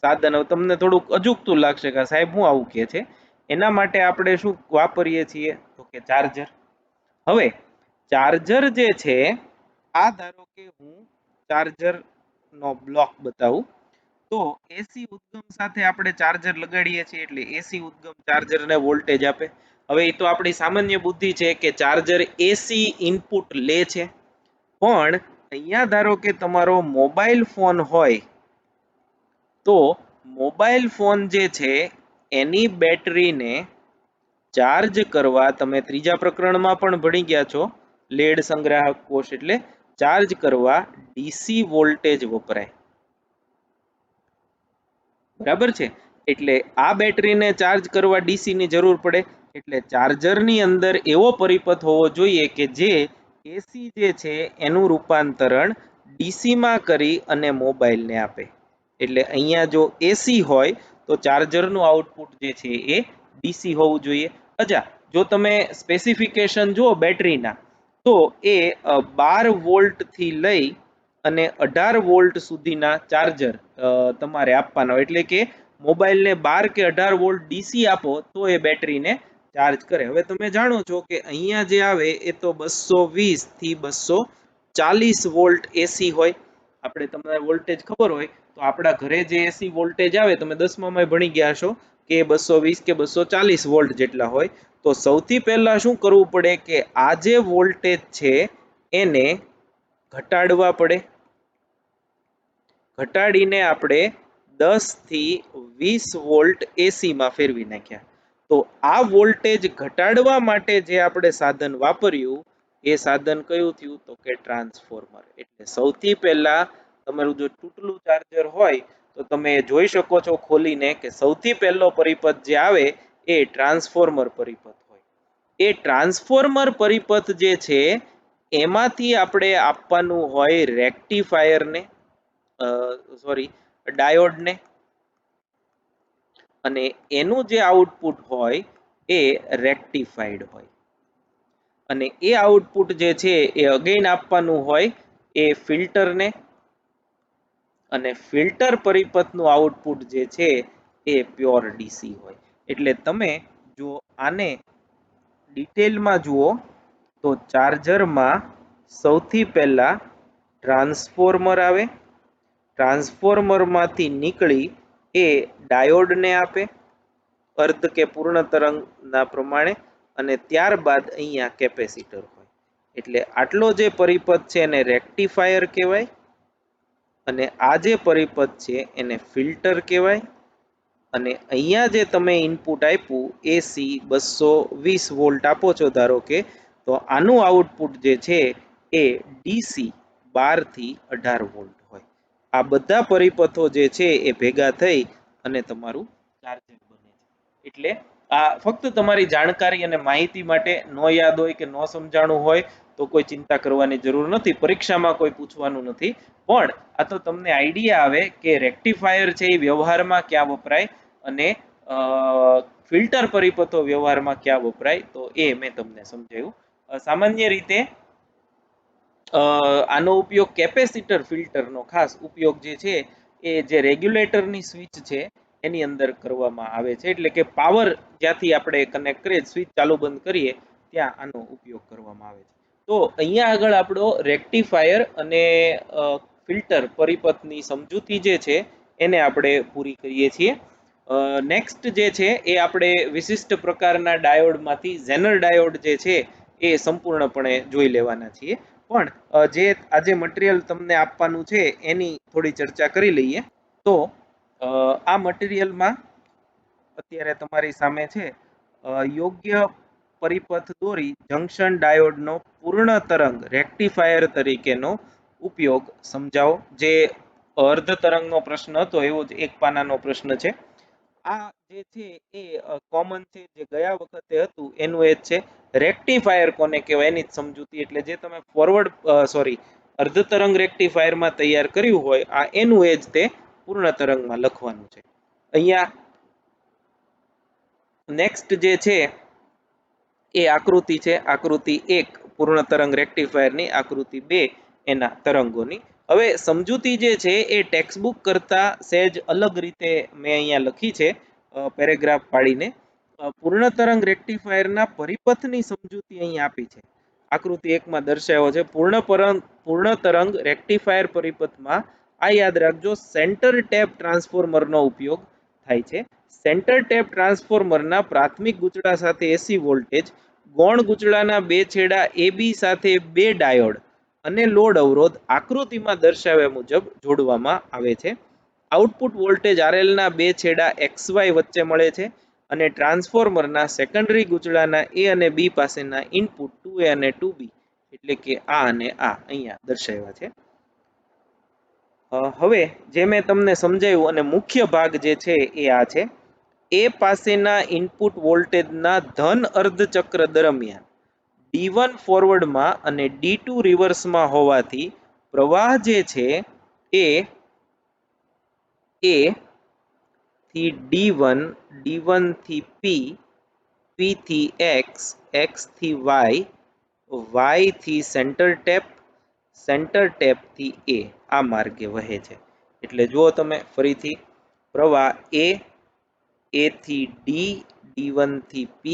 S1: સાધન, તમને થોડુંક અજુગતું લાગશે કે સાહેબ હું આવું કે છે, એના માટે આપણે શું વાપરીએ છીએ? તો કે ચાર્જર. હવે ચાર્જર જે છે, આ ધારો કે હું ચાર્જર નો બ્લોક બતાવું, તો એસી ઉદ્ગમ સાથે આપણે ચાર્જર લગાડીએ છીએ એટલે એસી ઉદ્ગમ ચાર્જરને વોલ્ટેજ આપે. હવે એ તો આપણી સામાન્ય બુદ્ધિ છે કે ચાર્જર એસી ઇનપુટ લે છે, પણ અહીંયા ધારો કે તમારો મોબાઈલ ફોન હોય તો મોબાઈલ ફોન જે છે એની બેટરીને ચાર્જ કરવા, તમે ત્રીજા પ્રકરણમાં પણ ભણી ગયા છો, લેડ સંગ્રાહક કોષ, એટલે ચાર્જ કરવા ડીસી વોલ્ટેજ વપરાય, બરાબર છે. એટલે આ બેટરીને ચાર્જ કરવા ડીસી ની જરૂર પડે, એટલે ચાર્જરની અંદર એવો પરિપથ હોવો જોઈએ કે જે એસી જે છે એનું રૂપાંતરણ ડીસી માં કરી અને મોબાઈલને આપે. એટલે અહીંયા જો એસી હોય તો ચાર્જરનું આઉટપુટ જે છે એ ડીસી હોવું જોઈએ. અચ્છા, જો તમે સ્પેસિફિકેશન જુઓ બેટરીના, તો એ 12 વોલ્ટ થી લઈ અને 18 વોલ્ટ સુધીના ચાર્જર તમારે આપવાના હોય, એટલે કે મોબાઈલને 12 કે 18 વોલ્ટ ડીસી આપો તો એ બેટરીને ચાર્જ કરે. હવે તમે જાણો છો કે અહીંયા જે આવે એ તો 220 થી 240 વોલ્ટ એસી હોય. આપણે તમને વોલ્ટેજ ખબર હોય તો આપણા ઘરે જે એસી વોલ્ટેજ આવે, તમે 10માં ભણી ગયા છો કે 220 કે 240 વોલ્ટ જેટલા હોય. તો સૌથી પહેલા શું કરવું પડે કે આ જે વોલ્ટેજ છે એને ઘટાડવા પડે. ઘટાડીને આપણે 10 થી 20 વોલ્ટ એસી માં ફેરવી નાખ્યા. તો આ વોલ્ટેજ ઘટાડવા માટે જે આપણે સાધન વાપર્યું એ સાધન કયું થયું? તો કે ટ્રાન્સફોર્મર. એટલે સૌથી પહેલા તમારું જો તૂટેલું ચાર્જર હોય તો તમે જોઈ શકો છો ખોલીને કે સૌથી પહેલો પરિપથ જે આવે એ ટ્રાન્સફોર્મર પરિપથ હોય. એ ટ્રાન્સફોર્મર પરિપથ જે છે એમાંથી આપણે આપવાનું હોય રેક્ટિફાયરને, સોરી ડાયોડને, અને એનું જે આઉટપુટ હોય એ રેક્ટિફાઈડ હોય. અને એ આઉટપુટ જે છે એ અગેન આપવાનું હોય એ ફિલ્ટરને, અને ફિલ્ટર પરિપથનું આઉટપુટ જે છે એ પ્યોર ડીસી હોય. એટલે તમે જો આને ડિટેલમાં જુઓ તો ચાર્જરમાં સૌથી પહેલા ટ્રાન્સફોર્મર આવે, ટ્રાન્સફોર્મરમાંથી નીકળી એ ડાયોડને આપે અર્ધ કે પૂર્ણ તરંગના પ્રમાણે, અને ત્યારબાદ અહીંયા કેપેસિટર હોય. એટલે આટલો જે પરિપથ છે એને રેક્ટિફાયર કહેવાય, અને આ જે પરિપથ છે એને ફિલ્ટર કહેવાય. અને અહીંયા જે તમે ઇનપુટ આપ્યું એસી 220 વોલ્ટ આપો છો ધારો કે, તો આનું આઉટપુટ જે છે એ ડીસી 12 થી 18 વોલ્ટ હોય. આ બધા પરિપથો જે છે એ ભેગા થઈ અને તમારું ચાર્જર બને છે. એટલે આ ફક્ત તમારી જાણકારી અને માહિતી માટે, નો યાદ હોય કે નો સમજાણું હોય તો કોઈ ચિંતા કરવાની જરૂર નથી, પરીક્ષામાં કોઈ પૂછવાનું નથી. પણ આ તો તમને આઈડિયા આવે કે રેક્ટિફાયર છે એ વ્યવહારમાં ક્યાં વપરાય અને ફિલ્ટર પરિપથો વ્યવહારમાં ક્યાં વપરાય, તો એ મેં તમને સમજાવ્યું. સામાન્ય રીતે આનો ઉપયોગ કેપેસિટર ફિલ્ટરનો ખાસ ઉપયોગ જે છે એ જે રેગ્યુલેટરની સ્વિચ છે એની અંદર કરવામાં આવે છે. એટલે કે પાવર જ્યાંથી આપણે કનેક્ટ કરીએ, સ્વિચ ચાલુ બંધ કરીએ ત્યાં આનો ઉપયોગ કરવામાં આવે છે. તો અહીંયા આગળ આપણો રેક્ટિફાયર અને ફિલ્ટર પરિપથની સમજૂતી જે છે એને આપણે પૂરી કરીએ છીએ. નેક્સ્ટ જે છે એ આપણે વિશિષ્ટ પ્રકારના ડાયોડમાંથી ઝેનર ડાયોડ જે છે એ સંપૂર્ણપણે જોઈ લેવાના છીએ. પણ જે આજે મટીરિયલ તમને આપવાનું છે એની થોડી ચર્ચા કરી લઈએ. તો આ મટીરિયલમાં અત્યારે તમારી સામે છે યોગ્ય પરિપથ દોરી જંકશન ડાયોડનો પૂર્ણ તરંગ રેક્ટિફાયર તરીકેનો ઉપયોગ સમજાવો. જે અર્ધ તરંગનો પ્રશ્ન હતો એવો જ એક પાનાનો પ્રશ્ન છે. આ જે છે એ કોમન છે, જે ગયા વખતે હતું એનું એ જ છે. રેક્ટિફાયર કોને કહેવાય એની જ સમજૂતી, એટલે જે તમે અર્ધ તરંગ રેક્ટિફાયરમાં તૈયાર કર્યું હોય આ એનું એ જ તે પૂર્ણ તરંગમાં લખવાનું છે. અહીંયા નેક્સ્ટ જે છે એ આકૃતિ છે, આકૃતિ 1 પૂર્ણ તરંગ રેક્ટિફાયરની, આકૃતિ 2 એના તરંગોની. હવે સમજૂતી જે છે એ ટેક્સ્ટબુક કરતા સહેજ અલગ રીતે મેં અહીંયા લખી છે પેરેગ્રાફ પાડીને. પૂર્ણ તરંગ રેક્ટિફાયરના પરિપથની સમજૂતી અહીં આપી છે, આકૃતિ 1 માં દર્શાવ્યો છે. પૂર્ણ તરંગ રેક્ટિફાયર પરિપથમાં આ યાદ રાખજો, સેન્ટર ટેપ ટ્રાન્સફોર્મરનો ઉપયોગ થાય છે. સેન્ટર ટેપ ટ્રાન્સફોર્મરના પ્રાથમિક ગૂંચળા સાથે એસી વોલ્ટેજ, ગૌણ ગૂંચળાના બે છેડા AB સાથે બે ડાયોડ અને લોડ અવરોધ આકૃતિમાં દર્શાવ્યા મુજબ જોડવામાં આવે છે. આઉટપુટ વોલ્ટેજ RL ના બે છેડા XY વચ્ચે મળે છે અને ટ્રાન્સફોર્મરના સેકન્ડરી ગૂંચળાના A અને B પાસેના ઇનપુટ 2A અને 2B, એટલે કે આ અને આ અહીંયા દર્શાવ્યા છે. હવે જે મેં તમને સમજાવ્યું અને મુખ્ય ભાગ જે છે એ આ છે. એ પાસેના ઇનપુટ વોલ્ટેજના ધન અર્ધચક્ર દરમિયાન D1 ફોરવર્ડમાં અને D2 રિવર્સમાં હોવાથી પ્રવાહ જે છે એ A થી D1, D1 થી P, P થી X, X થી Y, Y થી સેન્ટર ટેપ, સેન્ટર ટેપ થી A આ માર્ગે વહે છે. એટલે જુઓ તમે ફરીથી, પ્રવાહ A થી D, D1 થી P,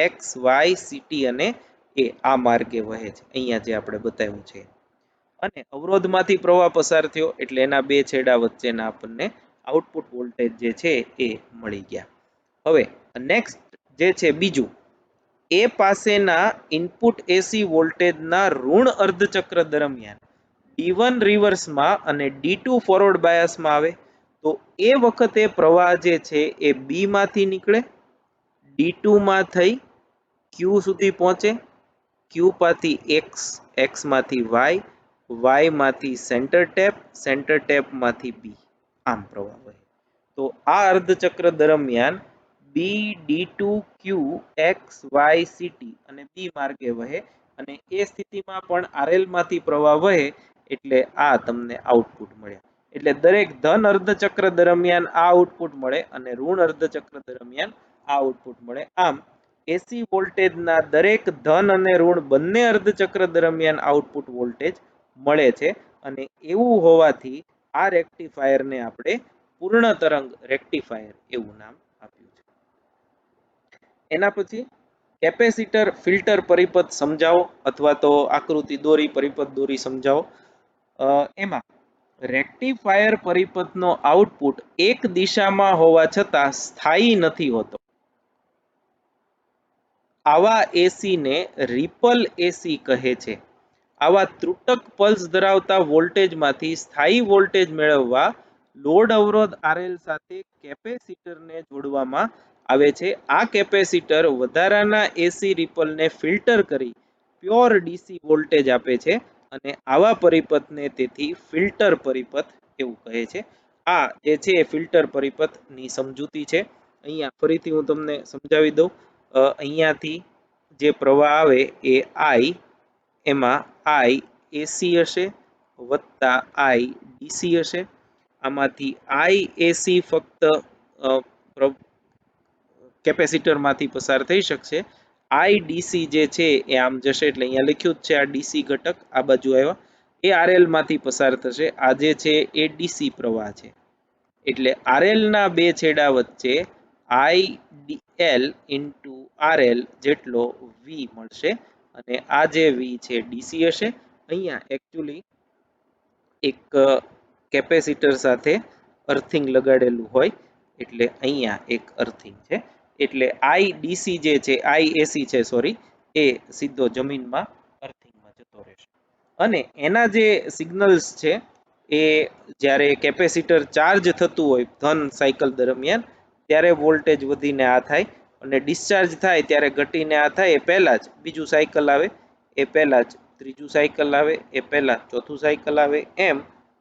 S1: X, Y, CT અને A આ માર્ગે વહે છે, અહીંયા જે આપણે બતાવ્યું છે. અને અવરોધમાંથી પ્રવાહ પસાર થયો એટલે એના બે છેડા વચ્ચેના આપણને આઉટપુટ વોલ્ટેજ જે છે એ મળી ગયા. હવે નેક્સ્ટ જે છે બીજું, એ પાસેના ઇનપુટ એસી વોલ્ટેજના ઋણ અર્ધચક્ર દરમિયાન D1 રિવર્સમાં અને D2 ફોરવર્ડ બાયસમાં આવે તો એ વખતે પ્રવાહ જે છે એ B માંથી નીકળે, D2 માં થઈ Q સુધી પહોંચે, Q પાથી X, X માંથી Y, Y માંથી સેન્ટર ટેપ માંથી B, આમ પ્રવાહ વહે. તો આ અર્ધચક્ર દરમિયાન B, D2, Q, X, Y, CT અને B માર્ગે વહે અને એ સ્થિતિમાં પણ RL માંથી પ્રવાહ વહે એટલે આ તમને આઉટપુટ મળે. એટલે દરેક ધન અર્ધચક્ર દરમિયાન આ આઉટપુટ મળે અને ઋણ અર્ધચક્ર દરમિયાન આ આઉટપુટ મળે. આમ એસી વોલ્ટેજના દરેક ધન અને ઋણ બંને અર્ધચક્ર દરમિયાન આઉટપુટ વોલ્ટેજ મળે છે. અને એવું હોવાથી આ રેક્ટિફાયરને આપણે પૂર્ણ તરંગ રેક્ટિફાયર એવું નામ આપ્યું છે. એના પછી કેપેસિટર ફિલ્ટર પરિપથ સમજાવો અથવા તો આકૃતિ દોરી પરિપથ દોરી સમજાવો. એમાં રેક્ટિફાયર પરિપથનો આઉટપુટ એક દિશામાં હોવા છતાં સ્થાયી નથી હોતો. આવા એસીને રિપલ એસી કહે છે. આવા ત્રુટક પલ્સ ધરાવતા વોલ્ટેજમાંથી સ્થાયી વોલ્ટેજ મેળવવા લોડ અવરોધ આરએલ સાથે કેપેસિટરને જોડવામાં આવે છે. આ કેપેસિટર વધારાના એસી રિપલને ફિલ્ટર કરી પ્યોર ડીસી વોલ્ટેજ આપે છે અને આવા પરિપથને તેથી ફિલ્ટર પરિપથ એવું કહે છે. આ જે છે એ ફિલ્ટર પરિપથની સમજૂતી છે. અહીંયા ફરીથી હું તમને સમજાવી દઉં. અહીંયાથી જે પ્રવાહ આવે એ આઈ, એમાં આઈ એસી હશે વત્તા આઈ ડીસી હશે. આમાંથી આઈ એસી ફક્ત કેપેસિટરમાંથી પસાર થઈ શકશે. આઈ ડીસી જે છે એ આમ જશે, એટલે અહીંયા લખ્યું જ છે આ ડીસી ઘટક આ બાજુ આવ્યા, એ આરએલ માંથી પસાર થશે. આ જે છે એ ડીસી પ્રવાહ છે, એટલે આરએલ ના બે છેડા વચ્ચે આઈડીએલ ઇન્ટુ આરએલ જેટલો વી મળશે અને આ જે વી છે ડીસી હશે. અહીંયા એકચ્યુઅલી એક કેપેસિટર સાથે અર્થિંગ લગાડેલું હોય એટલે અહીંયા એક અર્થિંગ છે, એટલે આઈ ડીસી જે છે આઈ એસી છે સોરી, એ સીધો જમીનમાં અર્થિંગમાં જતો રહેશે. અને એના જે સિગ્નલ્સ છે એ જ્યારે કેપેસિટર ચાર્જ થતું હોય ધન સાયકલ દરમિયાન ત્યારે વોલ્ટેજ વધીને આ થાય અને ડિસ્ચાર્જ થાય ત્યારે ઘટીને આ થાય. એ પહેલા જ બીજું સાયકલ આવે, એ પહેલા જ ત્રીજું સાયકલ આવે, એ પહેલા ચોથું સાયકલ આવે, એમ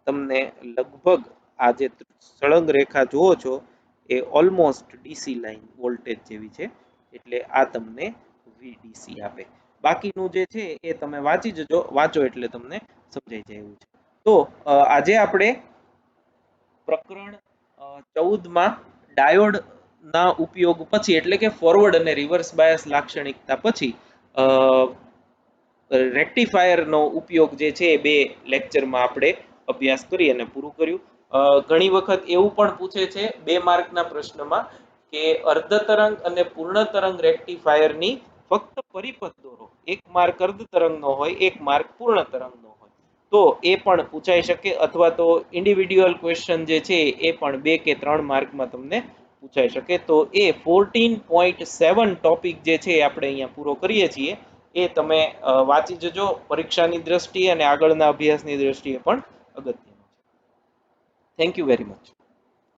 S1: તમને લગભગ આ જે સળંગ રેખા જુઓ છો એ ઓલમોસ્ટ ડીસી લાઈન વોલ્ટેજ જેવી છે, એટલે આ તમને વીડીસી આપે. બાકીનું જે છે એ તમે વાંચી જજો, વાંચો એટલે તમને સમજાઈ જાય એવું છે. તો આજે આપણે પ્રકરણ 14 માં ડાયોડ ના ઉપયોગ પછી એટલે કે ફોરવર્ડ અને રિવર્સ બાયસ લાક્ષણિકતા પછી રેક્ટિફાયર નો ઉપયોગ જે છે એ બે લેક્ચરમાં આપણે અભ્યાસ કરી અને પૂરું કર્યું. ઘણી વખત એવું પણ પૂછે છે 2 માર્કના પ્રશ્નમાં કે અર્ધ તરંગ અને પૂર્ણ તરંગ રેક્ટિફાયરની ફક્ત પરિપથ દોરો. 1 માર્ક અર્ધ તરંગનો હોય, 1 માર્ક પૂર્ણ તરંગનો હોય, તો એ પણ પૂછાઈ શકે. અથવા તો ઇન્ડિવિડ્યુઅલ ક્વેશ્ચન જે છે એ પણ 2 કે 3 માર્કમાં તમને પૂછાઈ શકે. તો એ 14.7 ટોપિક જે છે આપણે અહીંયા પૂરો કરીએ છીએ, એ તમે વાંચી જજો પરીક્ષાની દ્રષ્ટિએ અને આગળના અભ્યાસની દ્રષ્ટિએ પણ અગત્યનું છે. Thank you very much.